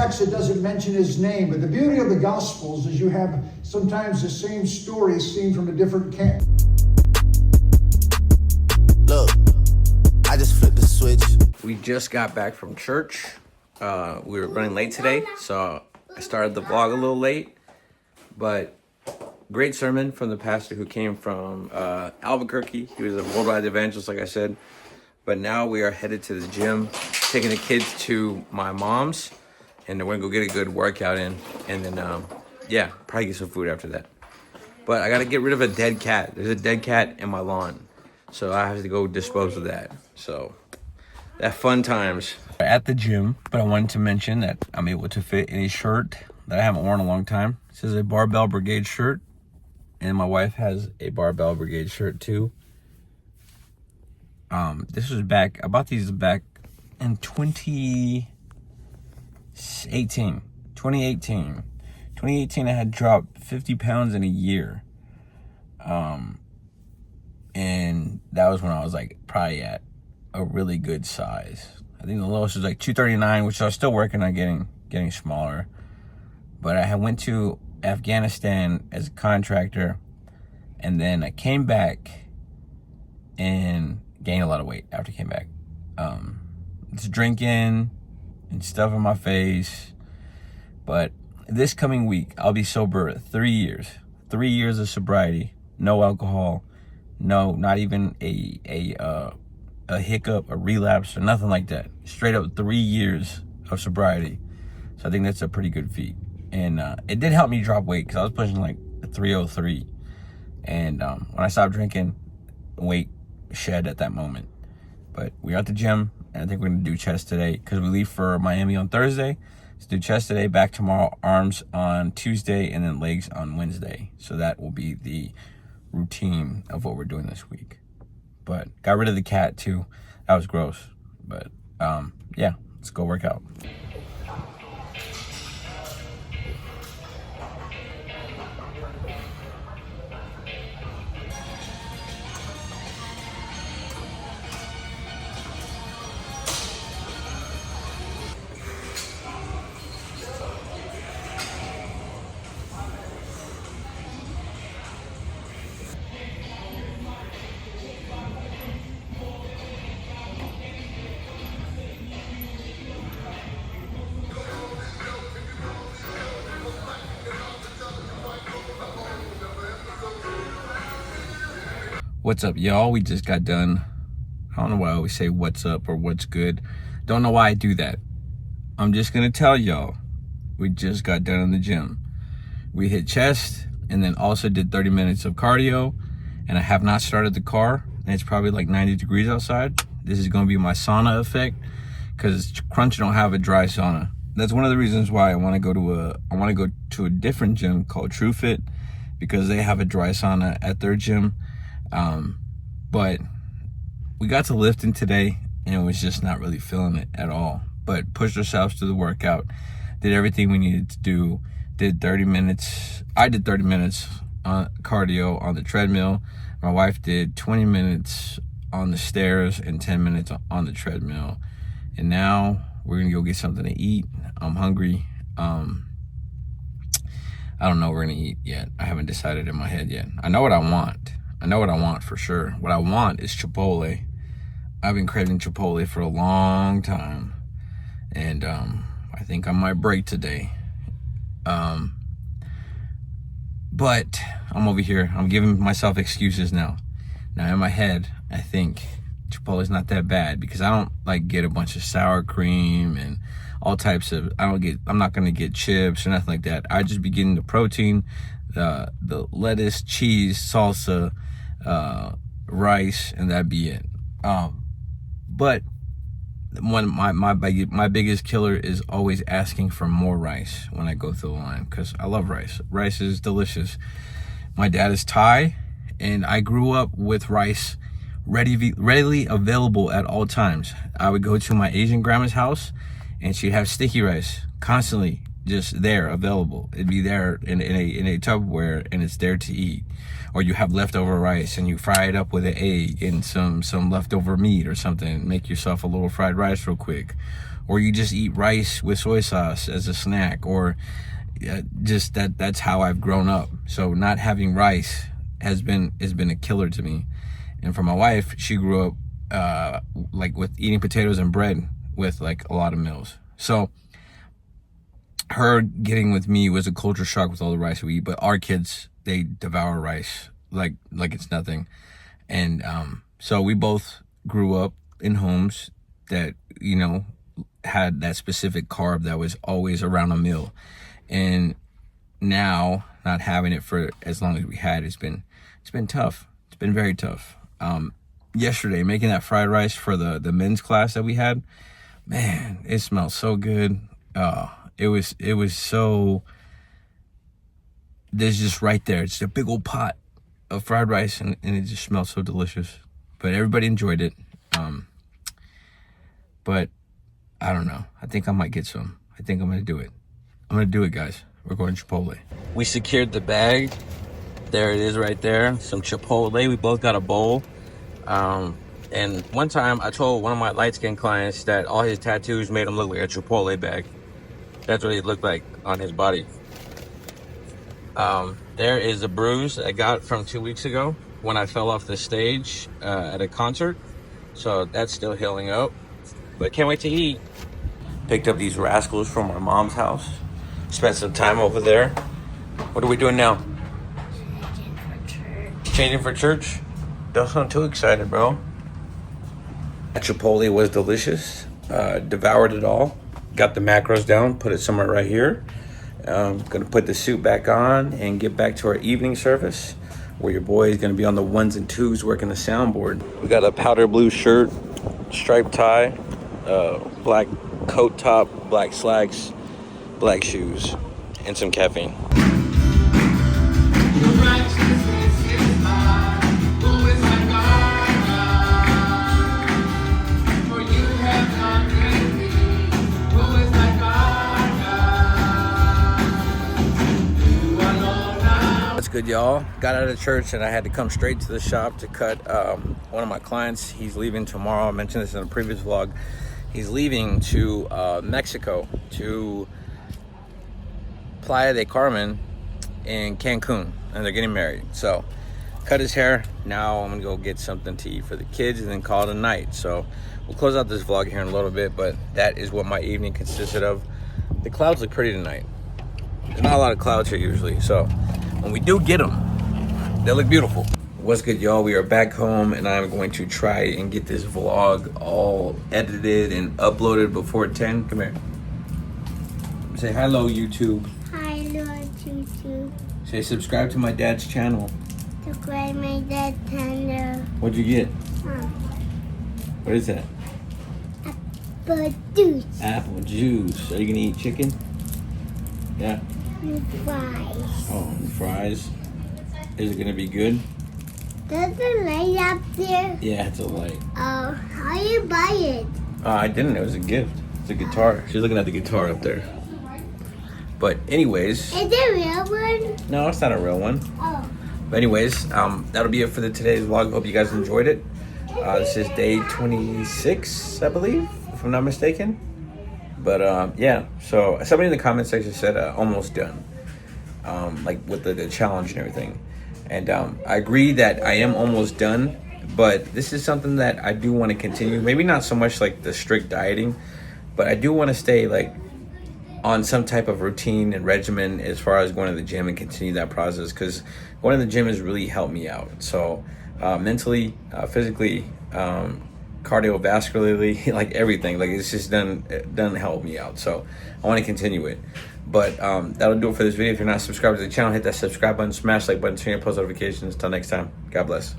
text, it doesn't mention his name, but the beauty of the Gospels is you have sometimes the same story seen from a different camp. Look, I just flipped the switch. We just got back from church. We were running late today, so I started the vlog a little late. But great sermon from the pastor who came from Albuquerque. He was a worldwide evangelist, like I said. But now we are headed to the gym, taking the kids to my mom's, and we're gonna go get a good workout in, and then yeah, probably get some food after that. But I gotta get rid of a dead cat. There's a dead cat in my lawn, so I have to go dispose of that. So that fun times. At the gym, but I wanted to mention that I'm able to fit in a shirt that I haven't worn in a long time. This is a Barbell Brigade shirt, and my wife has a Barbell Brigade shirt too. This was back, I bought these back in 2018. 2018, I had dropped 50 pounds in a year. And that was when I was like probably at a really good size. I think the lowest was like 239, which I was still working on getting smaller. But I had went to Afghanistan as a contractor, and then I came back and gained a lot of weight after I came back. Just drinking and stuff in my face. But this coming week, I'll be sober 3 years. 3 years of sobriety, no alcohol, no, not even a hiccup, a relapse, or nothing like that. Straight up 3 years of sobriety. So I think that's a pretty good feat. And it did help me drop weight because I was pushing like 303. And when I stopped drinking, weight shed at that moment. But we're at the gym, and I think we're gonna do chest today because we leave for Miami on Thursday. Let's do chest today, back tomorrow, arms on Tuesday, and then legs on Wednesday. So that will be the routine of what we're doing this week. But got rid of the cat too. That was gross. But yeah, let's go work out. What's up, y'all? We just got done. I don't know why I always say what's up or what's good. Don't know why I do that. I'm just gonna tell y'all, we just got done in the gym. We hit chest and then also did 30 minutes of cardio, and I have not started the car, and it's probably like 90 degrees outside. This is gonna be my sauna effect because Crunch don't have a dry sauna. That's one of the reasons why I wanna go to a different gym called TrueFit, because they have a dry sauna at their gym. But we got to lifting today, and it was just not really feeling it at all. But pushed ourselves to the workout, did everything we needed to do, did 30 minutes. I did 30 minutes cardio on the treadmill. My wife did 20 minutes on the stairs and 10 minutes on the treadmill. And now we're gonna go get something to eat. I'm hungry. I don't know what we're gonna eat yet. I haven't decided in my head yet. I know what I want. I know what I want for sure. What I want is Chipotle. I've been craving Chipotle for a long time. And I think I might break today. But I'm over here. I'm giving myself excuses now. Now in my head, I think Chipotle's not that bad because I don't like get a bunch of sour cream and all types of, I'm not gonna get chips or nothing like that. I just be getting the protein, the lettuce, cheese, salsa, rice, and that'd be it. But my biggest killer is always asking for more rice when I go through the line, because I love rice. Rice is delicious. My dad is Thai, and I grew up with rice readily available at all times. I would go to my Asian grandma's house, and she'd have sticky rice constantly just there available. It'd be there in a Tupperware, and it's there to eat. Or you have leftover rice and you fry it up with an egg and some leftover meat or something. Make yourself a little fried rice real quick. or you just eat rice with soy sauce as a snack, or just that's how I've grown up. So not having rice has been a killer to me. And for my wife, she grew up like with eating potatoes and bread with like a lot of meals. So her getting with me was a culture shock with all the rice we eat. But our kids, they devour rice like it's nothing. And so we both grew up in homes that, you know, had that specific carb that was always around a meal. And now not having it for as long as we had, it's been tough. It's been very tough. Yesterday, making that fried rice for the men's class that we had, man, it smelled so good. It was so, there's just right there, it's a big old pot of fried rice, and it just smelled so delicious. But everybody enjoyed it. But I don't know. I think I might get some. I think I'm gonna do it. I'm gonna do it, guys. We're going to Chipotle. We secured the bag. There it is right there. Some Chipotle. We both got a bowl. And one time I told one of my light-skinned clients that all his tattoos made him look like a Chipotle bag. That's what he looked like on his body. There is a bruise I got from 2 weeks ago when I fell off the stage at a concert. So that's still healing up. But can't wait to eat. Picked up these rascals from our mom's house. Spent some time over there. What are we doing now? Changing for church? Don't sound too excited, bro. That Chipotle was delicious. Devoured it all. Got the macros down, put it somewhere right here. Gonna put the suit back on and get back to our evening service, where your boy is gonna be on the 1s and 2s working the soundboard. We got a powder blue shirt, striped tie, black coat top, black slacks, black shoes, and some caffeine. What's good, y'all? Got out of church and I had to come straight to the shop to cut one of my clients. He's leaving tomorrow. I mentioned this in a previous vlog. He's leaving to Mexico, to Playa del Carmen in Cancun, and they're getting married. So cut his hair. Now I'm gonna go get something to eat for the kids and then call it a night. So we'll close out this vlog here in a little bit, but that is what my evening consisted of. The clouds look pretty tonight. There's not a lot of clouds here usually, so when we do get them, they look beautiful. What's good, y'all? We are back home and I'm going to try and get this vlog all edited and uploaded before 10. Come here. Say hello, YouTube. Hello, YouTube. Say subscribe to my dad's channel. Subscribe my dad's channel. What'd you get? What is that? Apple juice. Apple juice. Are you gonna eat chicken? Yeah. And fries. Oh, and fries. Is it gonna be good? There's a light up there. Yeah, it's a light. Oh, how you buy it? I didn't. It was a gift. It's a guitar. She's looking at the guitar up there. But anyways. Is it a real one? No, it's not a real one. Oh. But anyways, that'll be it for today's vlog. Hope you guys enjoyed it. This is day 26, I believe, if I'm not mistaken. But yeah, so somebody in the comment section said almost done, like with the challenge and everything. And I agree that I am almost done, but this is something that I do want to continue. Maybe not so much like the strict dieting, but I do want to stay like on some type of routine and regimen as far as going to the gym and continue that process, because going to the gym has really helped me out. So mentally, physically, cardiovascularly, like everything, like it's just done help me out. So I want to continue it. But that'll do it for this video. If you're not subscribed to the channel, hit that subscribe button, smash like button, turn your post notifications. Until next time, God bless.